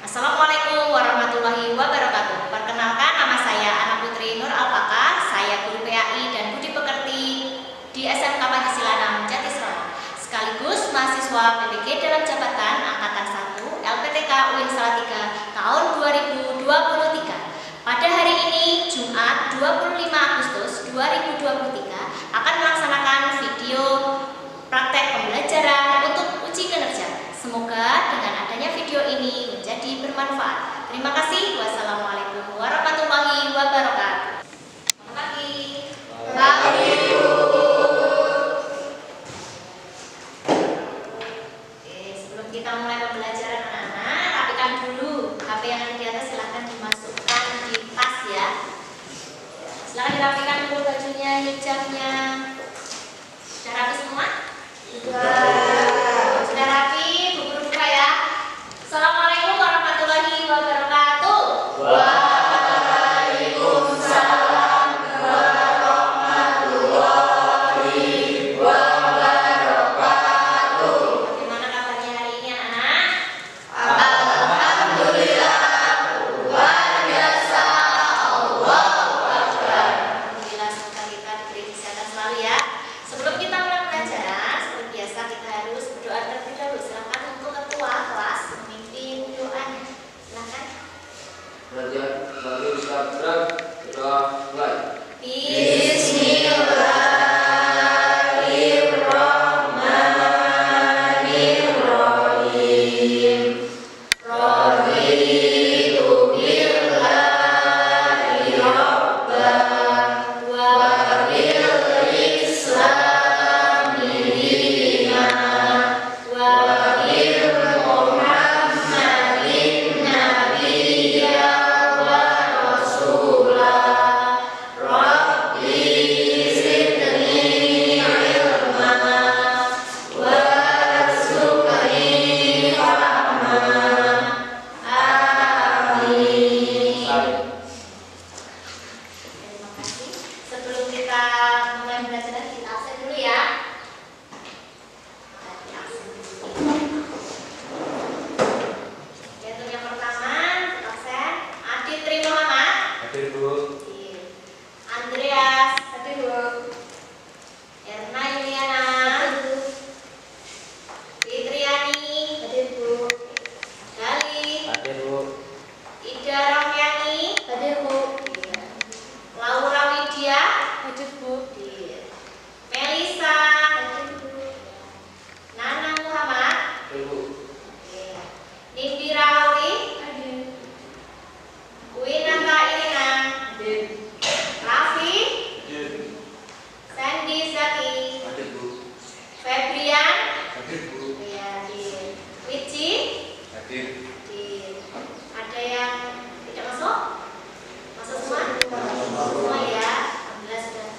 Assalamualaikum warahmatullahi wabarakatuh. Perkenalkan, nama saya Ana Putri Nur Alpaka. Saya guru PAI dan Budi Pekerti di SMK Pancasila 6 Jatisraya. Sekaligus mahasiswa PPG dalam jabatan Angkatan 1 LPTK UIN Salatiga tahun 2023. Pada hari ini, Jumat 25 Agustus 2023, akan melaksanakan video praktek pembelajaran untuk uji kinerja. Semoga dengan adanya video ini menjadi bermanfaat. Terima kasih. Wassalamualaikum warahmatullahi wabarakatuh. Selamat pagi. Oke, sebelum kita mulai pembelajaran anak-anak, rapikan dulu HP yang ada di atas, silahkan dimasukkan di tas ya. Silahkan dirapikan dulu bajunya, hijabnya. Sudah rapi semua? Sudah rapi? Assalamualaikum warahmatullahi wabarakatuh. Waalaikumsalam warahmatullahi wabarakatuh. Bagaimana kabarnya hari ini anak-anak? Alhamdulillah, luar biasa. Allahu Akbar. Alhamdulillah, semoga kita diberi kesehatan selalu ya. Sebelum kita mulai pelajaran, seperti biasa kita harus berdoa terlebih dahulu. Silakan untuk ketua kelas memimpin doanya. Silakan. Bagi Ustaz Bram, berdoa mulai. Bismillahirrahmanirrahim. Raditu billahi rabban wa bil islami dinan wa bil Muhammadin nabiyya wa rasulah. Rabbi zidni ilma warzuqni fahma. Amin. Terima kasih. Sebelum kita mulai pelajaran, kita absen dulu ya. Kita absen dulu. Oke, untuk yang pertama, absen Adit Tri Muhammad. Hadir, Bu. Andreas. Hadir, Bu. Erna Yuliana. Fitriani. Hadir, Bu. Gali. Hadir, Bu. Ida Ramyani. Hadir, Bu. Laura Widya. Hadir, Bu. Melisa. Hadir, Bu. Nana Muhammad. Hadir, Bu. Nindira Auri. Hadir. Winata Irina. Hadir. Raffi. Hadir. Sandy Zaki. Hadir, Bu. Febrian. Hadir, Bu. Ya, hadir. Wici. Hadir. Hadir. Ada yang tidak masuk? Masuk semua? Semua ya. Alhamdulillah sudah.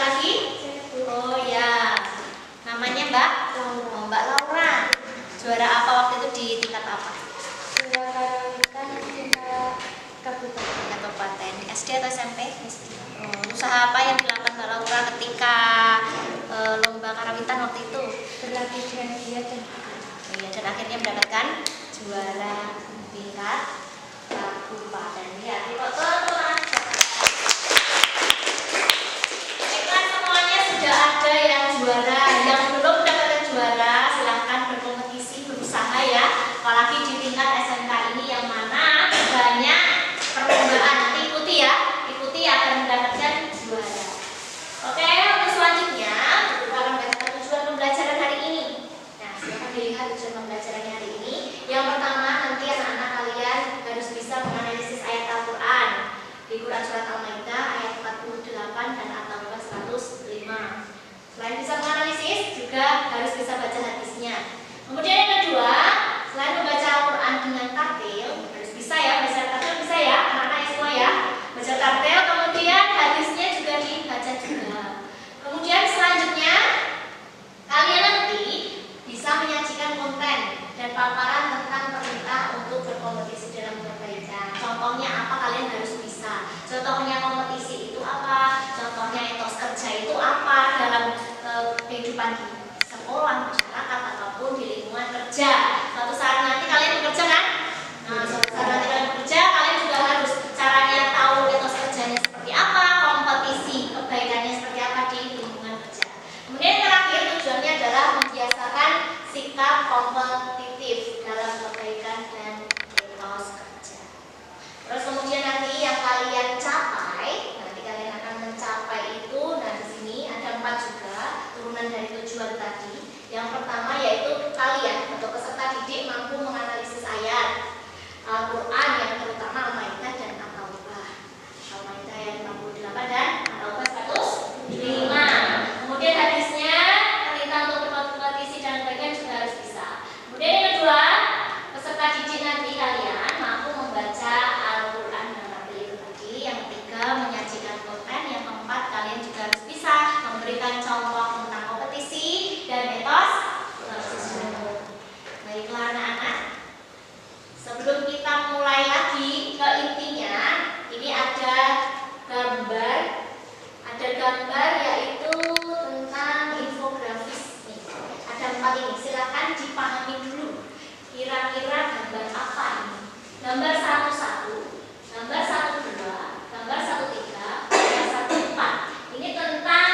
lagi? Oh ya, namanya Mbak? Oh, Mbak Laura. Juara apa waktu itu di tingkat apa? Juara karawitan tingkat Kabupaten. SD atau SMP? SD. Oh, usaha apa yang dilakukan Mbak Laura ketika lomba karawitan waktu itu? berlatih dengan giat dan Oh, iya, dan akhirnya mendapatkan juara tingkat kabupaten. Ya, tepuk tangan. Baiklah, semuanya sudah ada yang juara. Yang belum mendapatkan juara, silahkan berkompetisi, berusaha ya. Apalagi di tingkat SMK ini yang mana banyak perlombaan. Nanti ikuti ya, ikuti agar mendapatkan juara. Oke, untuk selanjutnya kita akan membaca tujuan pembelajaran hari ini. Nah, silahkan dilihat tujuan pembelajaran hari ini. Yang pertama, nanti anak-anak kalian harus bisa menganalisis ayat Al-Quran di Quran Surat Al-Maidah ayat 48 dan At-Taubah 105. Selain bisa menganalisis, juga harus bisa baca hadisnya. Kemudian yang kedua, selain membaca Al-Quran dengan tartil, harus bisa ya, baca tartil bisa ya, anak-anak semua ya. Baca tartil, kemudian hadisnya juga dibaca juga. Kemudian selanjutnya, kalian nanti bisa menyajikan konten dan paparan tentang perintah untuk berkompetisi dalam kebaikan. Contohnya apa kalian harus bisa. Contohnya kompetisi itu apa, contohnya etos kerja itu apa dalam kehidupan di sekolah, masyarakat, ataupun di lingkungan kerja. Suatu saat nanti kalian bekerja kan? Nah, suatu saat nanti kalian bekerja, kalian juga harus caranya tahu etos kerjanya seperti apa, kompetisi kebaikannya seperti apa di lingkungan kerja. Kemudian yang terakhir tujuannya adalah membiasakan sikap kompetitif dalam kebaikan dan etos kerja. Terus kemudian nanti yang kalian capai, nanti kalian akan mencapai itu. Nah, di sini ada 4 juga turunan dari tujuan tadi. Yang pertama yaitu kalian atau peserta didik mampu menganalisis ayat Al-Quran yang terutama Al-Maidah dan At-Taubah. Al-Maidah ayat 58 dan At-Taubah 105. Kemudian hadisnya perintah untuk berkompetisi dan bagian juga harus bisa. Kemudian yang kedua, peserta didik nanti kalian mampu membaca Al-Quran dan tartil itu tadi. Yang ketiga, menyajikan konten. Yang keempat, kalian juga harus bisa memberikan contoh tentang kompetisi dan etos kerja. Baiklah anak-anak, sebelum kita mulai lagi ke intinya, ini ada gambar yaitu tentang infografis nih. Ada 4 ini, silakan dipahami dulu. Kira-kira gambar apa ini? Gambar 11, gambar 12, gambar 13, gambar 14. Ini tentang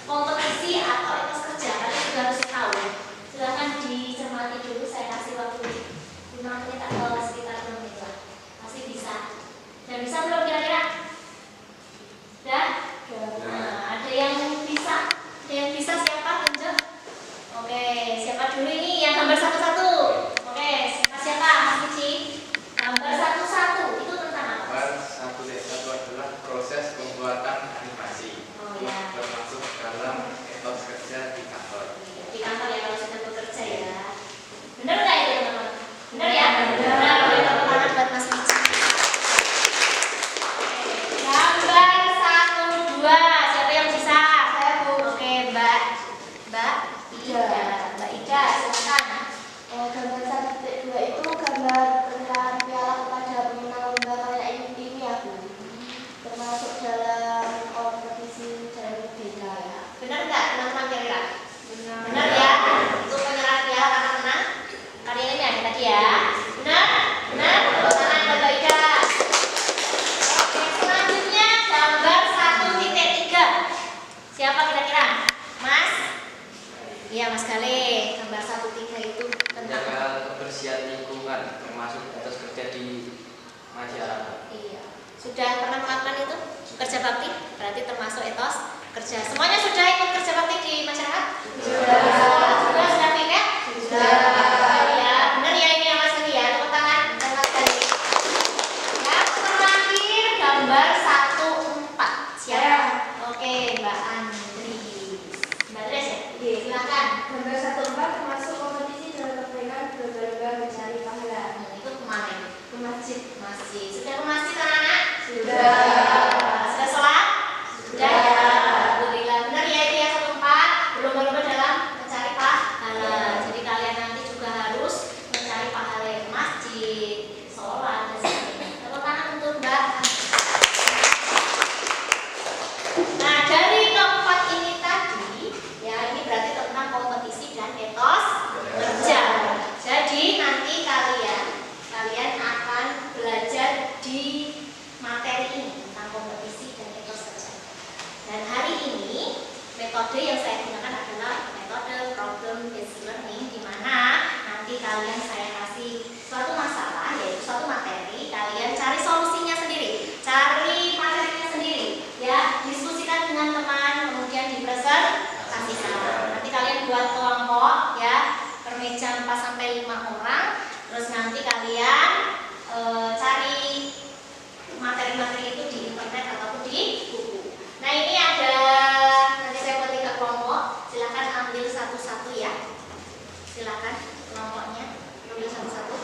kompetisi atau etos kerja. Kalian juga harus tahu. Silakan dicermati dulu. Saya kasih waktu 5 menit atau sekitar 2 menit lah. Masih bisa. Dan bisa belum kira-kira? Sudah? Nah, ada yang bisa? Ada yang bisa siapa? Tunjuk. Oke, siapa dulu ini yang gambar 11? Oke, siapa? Mas Mici. Gambar 11 itu tentang apa? Gambar 1 adalah proses pembuatan animasi. Oh ya. Termasuk dalam etos kerja di kantor. Di kantor ya kalau sudah bekerja ya. Benar nggak itu teman-teman? Benar ya? Benar. Boleh tepuk tangan buat Mas Mici. Gambar 1, 2. Siapa yang bisa? Saya Bu. Oke, Mbak Ida. Mbak Ida, silakan. Gambar 1.2 itu gambar pernyataan piala kepada pemenang lomba karya ilmiah Bu. Termasuk dalam kompetisi dalam beda ya. Benar nggak teman-teman kira-kira? Benar. Benar ya? Itu penyerahan piala karena menang karya ilmiah tadi ya. Benar? Benar? Tepuk tangan buat Mbak Ida. Oke, selanjutnya gambar 1.3. Siapa kira-kira? Mas? Iya, Mas Gale. Gambar 1.3 itu tentang Menjaga kebersihan lingkungan termasuk etos kerja di masyarakat. iya. Sudah pernah melakukan itu? Kerja bakti? Berarti termasuk etos kerja. Semuanya sudah ikut kerja bakti di masyarakat? Sudah. Sudah piket? Sudah. Ya, benar ya ini ya Mas Gale ya. Tepuk tangan dan Mas Gale. Yang terakhir gambar 1.4. Siapa? Oke, Mbak Andri. Mbak Andri ya? Iya. Silakan. Gambar 1.4 termasuk kompetisi dalam kebaikan berlomba mencari pahala. Itu kemana ini? Ke masjid. Masih. Sudah ke masjid anak-anak? Sudah. Sudah sholat? Sudah ya. Alhamdulillah. metode yang saya gunakan adalah metode problem based learning, di mana nanti kalian saya kasih suatu masalah, yaitu suatu materi, kalian cari solusinya sendiri, cari materinya sendiri, ya, diskusikan dengan teman, kemudian dipresentasikan. Nanti kalian buat kelompok, ya, per meja 4 sampai 5 orang, terus nanti kalian cari materi-materi itu di internet ataupun di buku. Nah, ini ada, nanti saya buat 3 kelompok, silakan ambil satu-satu ya. Silakan kelompoknya ambil satu-satu.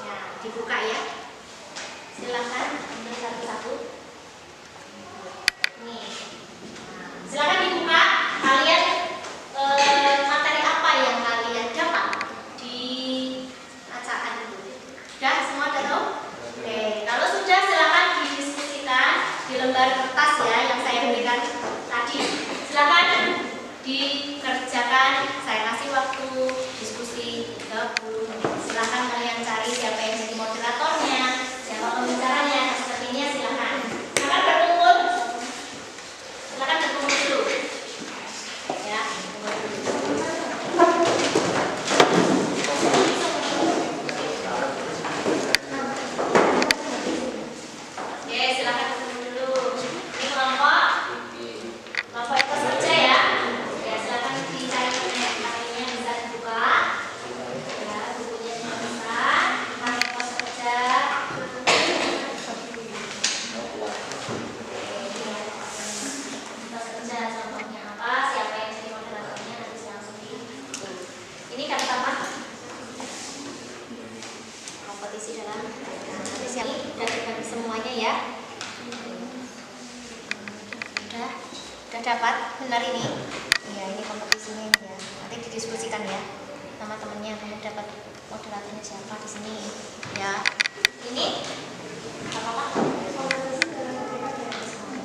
Ya, dibuka ya. Silakan ambil satu-satu. Nih. Nah, silakan dibuka. Kalian materi apa yang kalian dapat di acaan itu? Sudah semua udah tahu? Oke, kalau sudah silakan didiskusikan di lembar kertas ya yang saya berikan tadi. Silakan dikerjakan. Saya kasih waktu diskusi 30 menit. Silakan kalian cari siapa yang jadi moderatornya, siapa pembicaranya, sepertinya silakan. Silakan berkumpul. Silakan berkumpul dulu. Ya, berkumpul dulu. Oke, silakan berkumpul dulu. Ini kelompok itu saja ya. Ya, silakan dicari materinya, bisa dibuka. Ya, bukunya bisa. Pakai pos saja. Pos saja contohnya apa? Siapa yang jadi moderatornya nanti saya langsung di. Ini kata apa? Kompetisi dalam nanti siapa? Sudah dibagi semuanya ya. Udah dapat benar ini? Iya, ini kompetisinya ini ya. Nanti didiskusikan ya sama temennya. Kamu dapat moderatornya siapa di sini? Ya. Ini apa?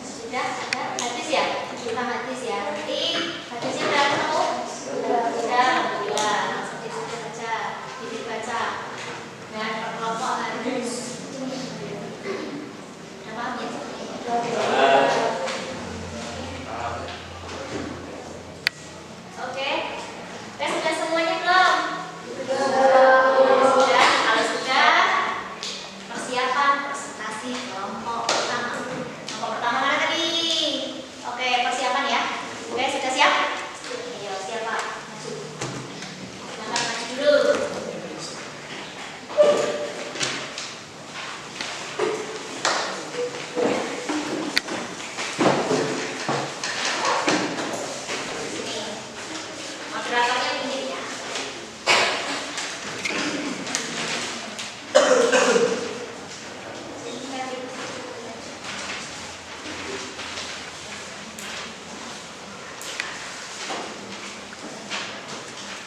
Sudah ada hadis ya? Kita hadis ya. Nanti hadisnya udah ketemu? Sudah. Alhamdulillah. Langsung diskusi saja. Dibaca. Dan kelompok harus. Udah paham ya? Oke, sudah semuanya belum? Sudah. Kalau sudah, persiapan presentasi kelompok pertama. Kelompok pertama mana tadi? Oke, persiapan ya. Oke, sudah siap? Ayo, siap Pak. Maju. Silakan maju dulu. Moderatornya pinggir ya.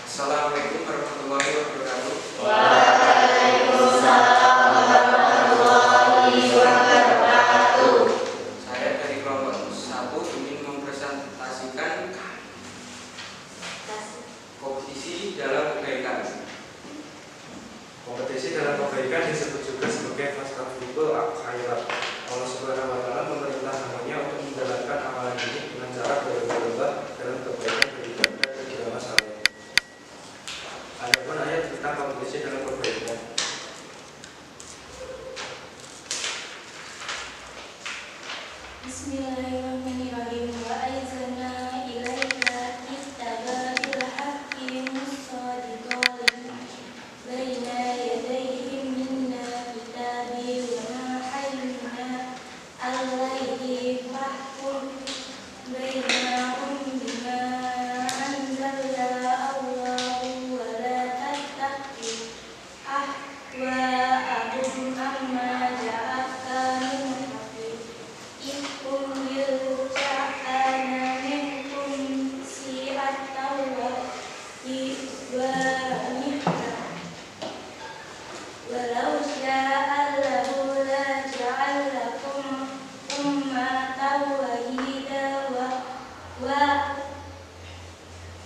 Assalamualaikum warahmatullahi wabarakatuh. Waalaikumsalam warahmatullahi wabarakatuh. Saya dari kelompok 1 ingin mempresentasikan kompetisi dalam kebaikan. Kompetisi dalam kebaikan disebut juga sebagai fastabikul khairat. Allah Subhanahu wa taala memerintah hambanya untuk menjalankan amalan ini dengan cara berlomba-lomba dalam kebaikan beribadah dan beramal saleh. Adapun ayat tentang kompetisi dalam kebaikan. Bismillahirrahmanirrahim. Wa aizana ilaika kitabal haqqi musaddiqan baina yadayhi minna kitabi wa ma hayyuna alaihi fahkum bainahum bima anzala Allahu wa la tattabi ahwa'ahum amma ja'aka min haqqi ikum bil ta'ana minkum si'atan wa iwanihna walau sya'allahu la ja'alakum ummatan wahida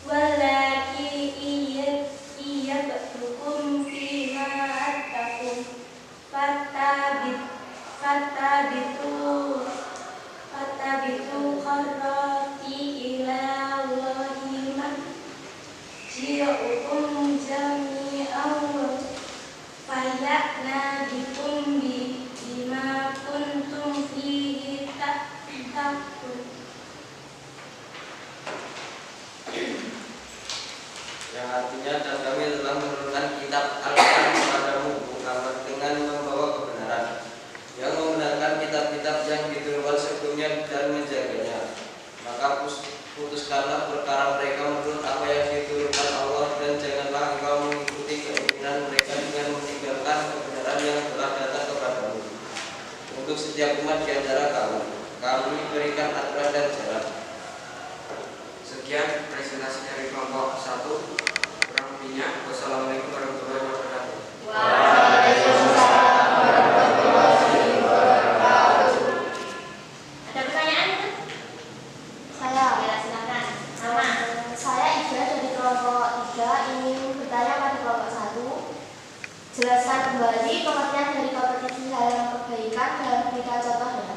walaki iyabtukum fima attakum fatabitu kharati ila yang artinya dan kami telah menurunkan kitab Al-Quran kepadamu Muhammad dengan membawa kebenaran, yang membenarkan kitab-kitab yang diturunkan sebelumnya dan menjaganya. Maka putuskanlah perkara mereka menurut apa yang diturunkan Allah, dan janganlah engkau mengikuti keinginan mereka dengan meninggalkan kebenaran yang telah datang kepadamu. Untuk setiap umat di antara kamu, kami berikan aturan dan jalan. Sekian presentasi dari kelompok 1. Kurang lebihnya, wassalamualaikum warahmatullahi wabarakatuh. Waalaikumsalam warahmatullahi wabarakatuh. Ada pertanyaan? Saya Ya, silakan. Sama. Saya Ida dari kelompok 3 ingin bertanya pada kelompok 1. Jelaskan kembali pengertian dari kompetisi hal kebaikan dan berikan contohnya.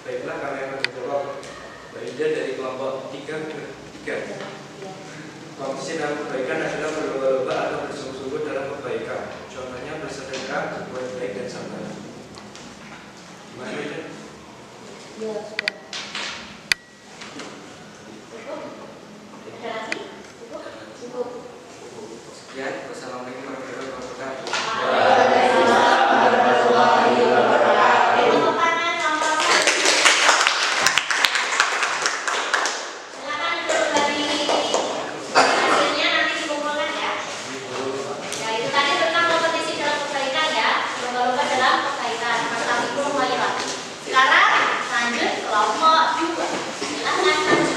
Baiklah, kami akan menjawab. Mbak Ida dari kelompok 3. Kompetisi dalam kebaikan adalah berlomba-lomba atau bersungguh-sungguh dalam kebaikan. Contohnya bersedekah, berbuat baik, dan sabar. Gimana Ida? Ya, sudah. Cukup? Ada lagi? Cukup? Cukup. Sekian, wassalamualaikum warahmatullahi wabarakatuh. Waalaikumsalam warahmatullahi wabarakatuh. Tepuk tangan nomor 1. Silakan duduk dari hasilnya nanti dikumpulkan ya. Ya, itu tadi tentang kompetisi dalam kebaikan ya, lomba-lomba dalam kebaikan. Fastabiqul khairat. Sekarang lanjut kelompok 2. Silakan lanjut.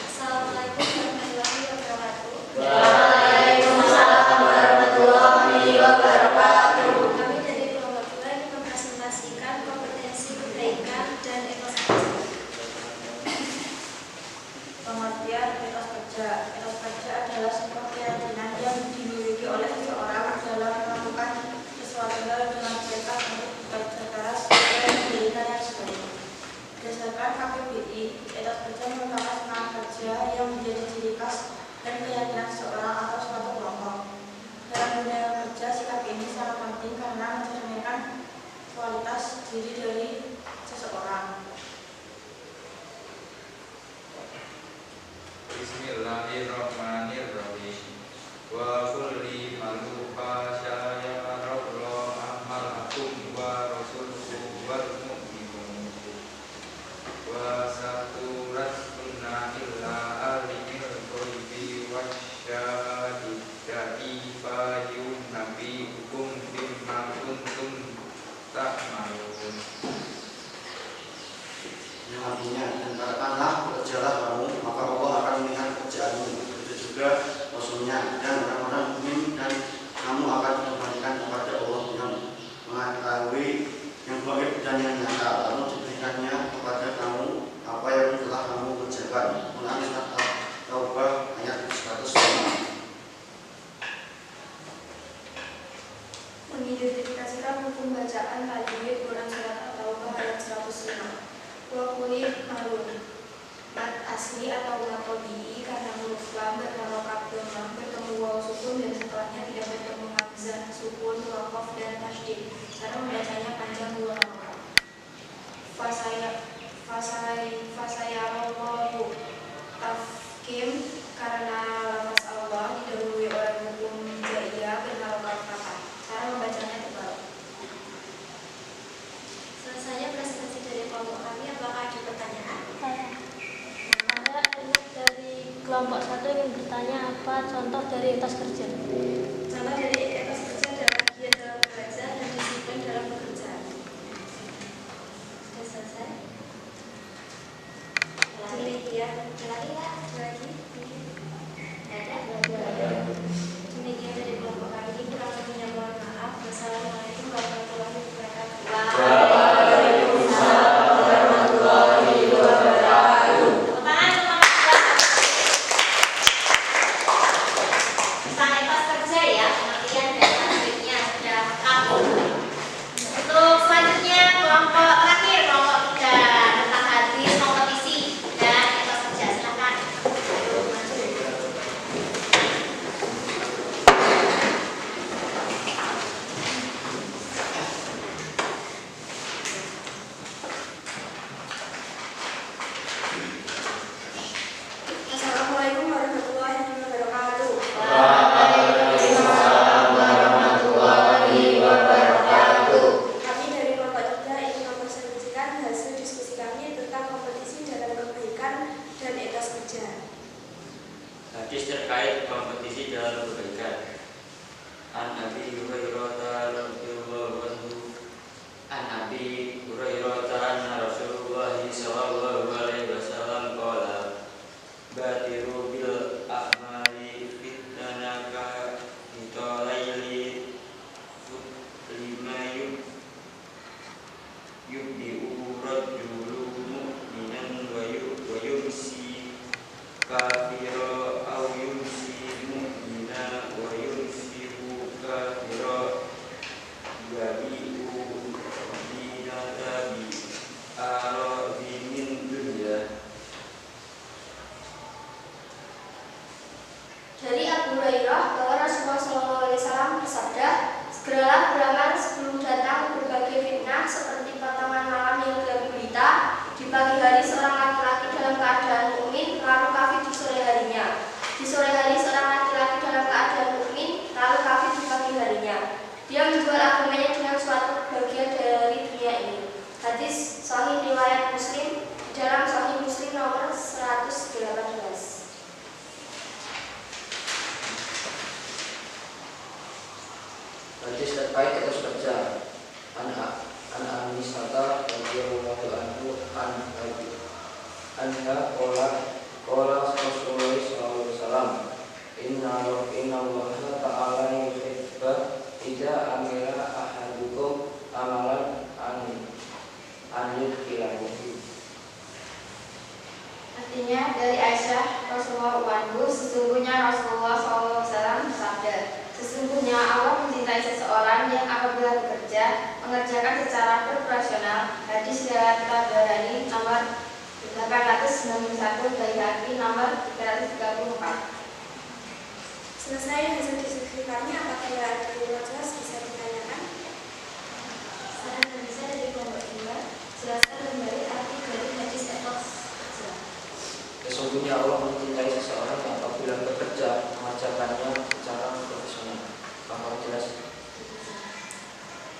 Assalamualaikum warahmatullahi wabarakatuh. Waalaikumsalam warahmatullahi wabarakatuh. Kami dari kelompok 2 ingin mempresentasikan kompetensi kebaikan dan etos kerja. Pengertian etos kerja. Etos kerja adalah sebuah keyakinan yang dimiliki oleh seseorang dalam melakukan sesuatu hal dengan tekad untuk bekerja keras dan memberikan yang terbaik. Berdasarkan KPBI, etos kerja merupakan semangat kerja yang menjadi ciri khas dan keyakinan seseorang atau suatu kelompok. Dalam dunia kerja, sikap ini sangat penting karena mencerminkan kualitas diri dari seseorang. Bismillahirrahmanirrahim. Wa kulli malufa syaya rabro amalakum wa rasuluhu wal mu'minun wa saturat kunna illa alimil qulbi wa syahidai fayun nabi hukum bimma kuntum ta'malun. Yang artinya, dan katakanlah bekerjalah kamu, maka Allah akan melihat pekerjaanmu. Begitu juga Rasulnya dan orang-orang mukmin, dan kamu akan dikembalikan kepada Allah yang mengetahui yang gaib dan yang nyata, lalu diberikannya kepada kamu apa yang telah kamu kerjakan. Quran surat At-Taubah ayat 105. Mengidentifikasikan hukum bacaan tajwid Quran surat At-Taubah ayat 105. Wa kulli marun. Mat asli atau mat tabi'i karena huruf lam berharokat dhammah bertemu waw sukun dan setelahnya tidak bertemu hamzah sukun, waqaf dan tasydid. Cara membacanya panjang dua harokat. Fasayarallahu tafkim karena lafaz Allah didahului oleh hukum jaiyah berharokat fathah. Cara membacanya tebal. Selesai presentasi dari kelompok kami, apakah ada pertanyaan? Saya dari kelompok 1 ingin bertanya apa contoh dari etos kerja. Contoh dari etos kerja adalah giat dalam belajar dan disiplin dalam bekerja. Sudah selesai? Demikian. Lagi ya? Lagi? Ada? Demikian dari kelompok kami. Kurang lebihnya mohon maaf. Wassalamualaikum warahmatullahi wabarakatuh. Waalaikumsalam warahmatullahi wabarakatuh. Tepuk tangan nomor 3. Tentang etos kerja ya, pengertian anha qala Rasulullah sallallahu alaihi wasallam inna Allah ta'ala yuhibbu idza amila ahadukum amalan an yudkhilahu. Artinya dari Aisyah Rasulullah anhu, sesungguhnya Rasulullah SAW bersabda, sesungguhnya Allah mencintai seseorang yang apabila bekerja mengerjakan secara proporsional. Hadis riwayat Tabarani nomor 891, Baihaqi nomor 334. Selesai hasil diskusi kami, apakah ada yang jelas bisa ditanyakan? Saran dan bisa dari kelompok 2, jelaskan kembali arti dari hadis etos. Sesungguhnya Allah mencintai seseorang yang apabila bekerja mengerjakannya secara profesional. Apakah jelas?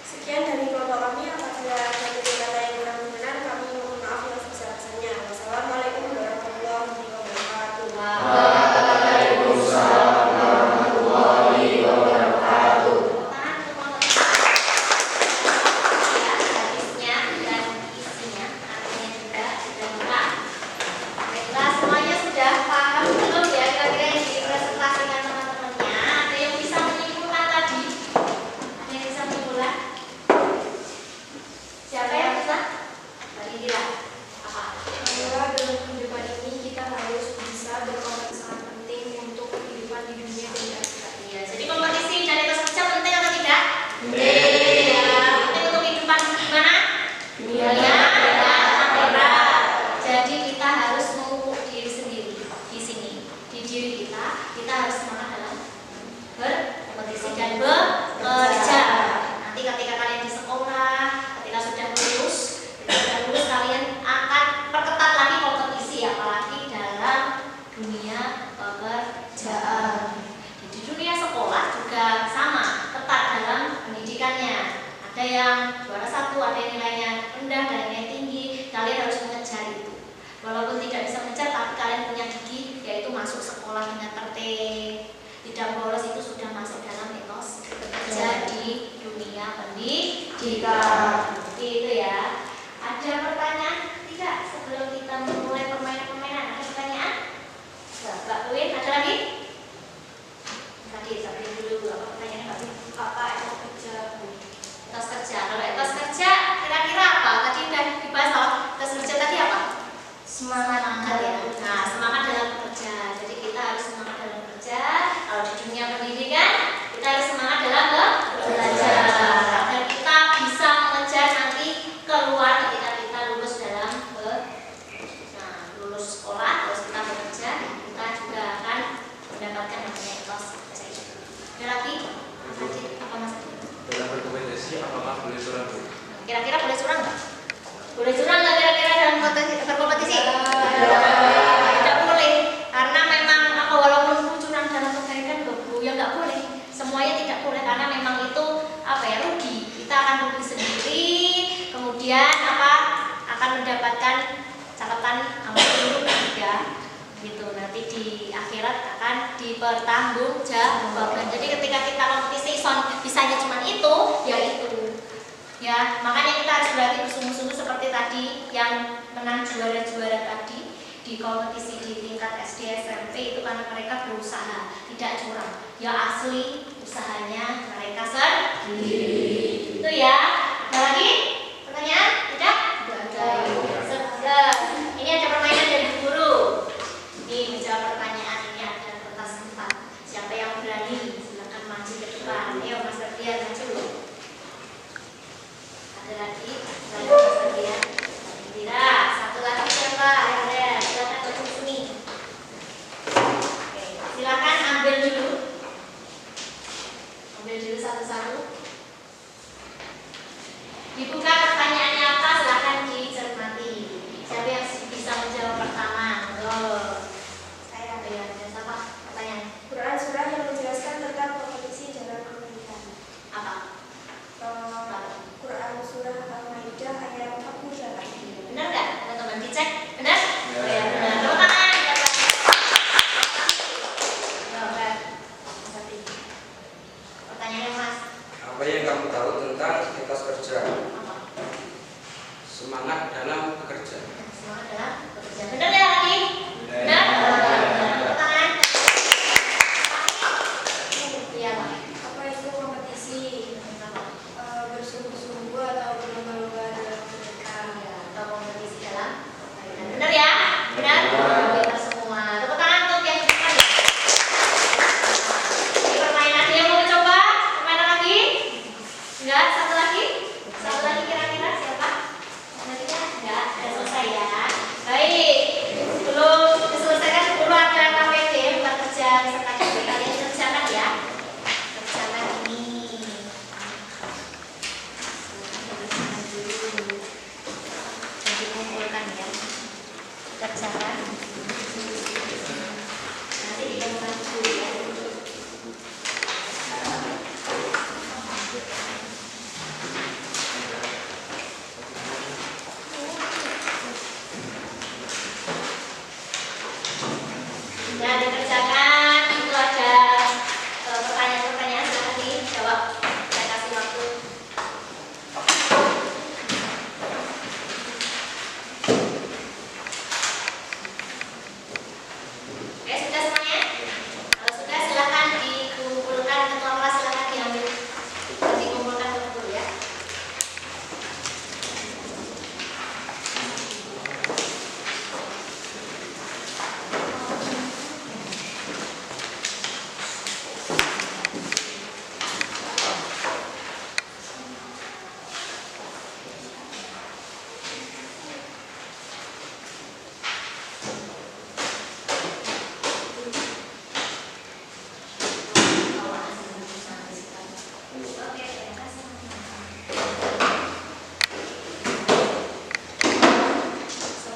Sekian dari kelompok kami, apabila ada kata yang kurang benar, kami mohon maaf yang sebesar-besarnya. Wassalamualaikum warahmatullahi wabarakatuh. Waalaikumsalam warahmatullahi wabarakatuh. Hadisnya dan isinya, artinya juga sudah lengkap. Baiklah, semuanya sudah paham belum ya kira-kira yang dipresentasikan teman-temannya? Ada yang bisa menyimpulkan tadi? Ada yang bisa menyimpulkan? Siapa yang bisa? Mbak Indira. Apa? Bahwa dalam kehidupan ini kita harus bisa berkompetisi sangat penting untuk kehidupan di dunia dan di akhirat. Iya, jadi kompetisi dan etos kerja penting atau tidak? Penting. Ya, penting untuk kehidupan gimana? Dunia dan akhirat. Jadi kita harus memupuk diri sendiri di sini, di diri kita harus semangat dalam berkompetisi dan bekerja. Nanti ketika kalian di sekolah, ketika sudah lulus kalian akan perketat lagi kompetisi, apalagi dalam dunia pekerjaan. Di dunia sekolah juga sama, ketat dalam pendidikannya. Ada yang juara 1, ada yang nilainya rendah, ada yang nilai tinggi. Kalian harus mengejar itu. Walaupun tidak bisa mengejar, tapi kalian punya gigi, yaitu masuk sekolah dengan tertib. Tidak bolos, itu sudah masuk dalam etos bekerja di dunia pendidikan. Seperti itu ya. Ada pertanyaan tidak sebelum kita memulai permainan-permainan? Ada pertanyaan? Mbak Win, ada lagi? Tadi sampai dulu apa pertanyaannya Mbak Win? Apa etos kerja, Bu? Etos kerja. Kalau etos kerja kira-kira apa? Tadi udah dibahas loh. Etos kerja tadi apa? Semangat ya. Nah, semangat dalam bekerja. Jadi kita harus semangat dalam bekerja. Kalau di dunia pendidikan kita harus semangat dalam belajar. Agar kita bisa mengejar nanti keluar ketika kita lulus dalam lulus sekolah, terus kita bekerja, kita juga akan mendapatkan namanya etos kerja itu. Ada lagi? Mas Adit, apa Mas Adit? Dalam berkompetisi apakah boleh curang, Bu? Kira-kira boleh curang nggak? Boleh curang nggak kira-kira dalam berkompetisi? Tidak boleh, karena memang walaupun curang dalam kebaikan ya nggak boleh. Semuanya tidak boleh karena memang itu rugi. Kita akan rugi sendiri, kemudian akan mendapatkan catatan amal buruk ya. Gitu, nanti di akhirat akan dipertanggungjawabkan. Jadi ketika kita kompetisi bisanya cuma itu, ya itu. Ya, makanya kita harus berarti bersungguh-sungguh seperti tadi yang menang juara-juara tadi di kompetisi di tingkat SD SMP itu karena mereka berusaha, tidak curang. Ya asli usahanya mereka sendiri. Itu ya. Ada lagi? Pertanyaan? Tidak? Sudah. Ini ada permainan dari guru. Ini menjawab pertanyaan ini ada kertas 4. Siapa yang berani? Silakan maju ke depan. Ayo Mas Ferdian maju. Ada lagi? Mas Ferdian. Tidak. Satu lagi siapa? Ada. Silakan ke sini. Oke. Silakan ambil dulu. Ambil dulu satu-satu. Dibuka pertanyaannya apa? Silakan dicermati. Siapa yang bisa menjawab pertama? Saya ada yang siapa? Pertanyaan. Quran surah yang menjelaskan tentang kompetisi dalam pendidikan. Apa? Quran surah Al-Maidah ayat 48. Benar nggak? Teman-teman dicek. Benar? Ya, benar. Tepuk tangan. Pertanyaannya Mas. Apa yang kamu tahu tentang etos kerja? Apa? Semangat dalam bekerja. bersemangat dalam bekerja. Benar ya lagi? Benar? Tepuk tangan. Iya, Pak. Apa itu kompetisi? Bersungguh-sungguh atau berlomba-lomba dalam kegiatan? Atau kompetisi dalam permainan. Benar ya? Benar? Benar semua. Tepuk tangan untuk yang cepat ya. Ini permainan yang mau coba? Permainan lagi? Enggak? Satu lagi? Satu lagi kira-kira siapa? Selanjutnya enggak? Sudah selesai ya. Baik. Sebelum diselesaikan dulu ada KPD buat kerja peserta didik. Kalian kerjakan ya. Kerjakan ini. Dan dikumpulkan ya. Kerjakan. Nanti dikumpulkan dulu ya. Ya, dikerjakan. Itu ada pertanyaan-pertanyaan, silahkan dijawab. Saya kasih waktu. Oke, sudah semuanya? Kalau sudah, silahkan dikumpulkan. Ketua kelas silahkan diambil. Dikumpulkan dulu ya.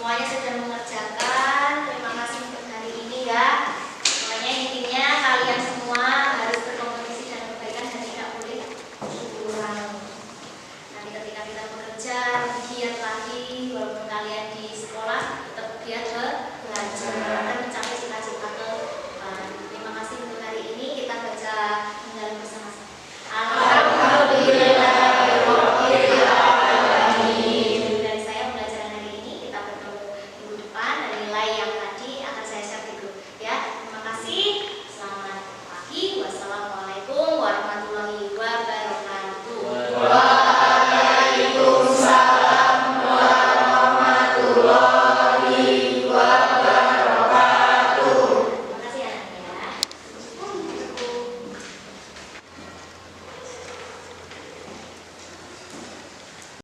Semuanya sudah mengerjakan. Terima kasih untuk hari ini ya. Pokoknya intinya kalian semua harus berkompetisi dan perbaikan dan tidak boleh kurang. Nanti ketika kita bekerja, giat lagi. Walaupun kalian di sekolah, tetap giat belajar.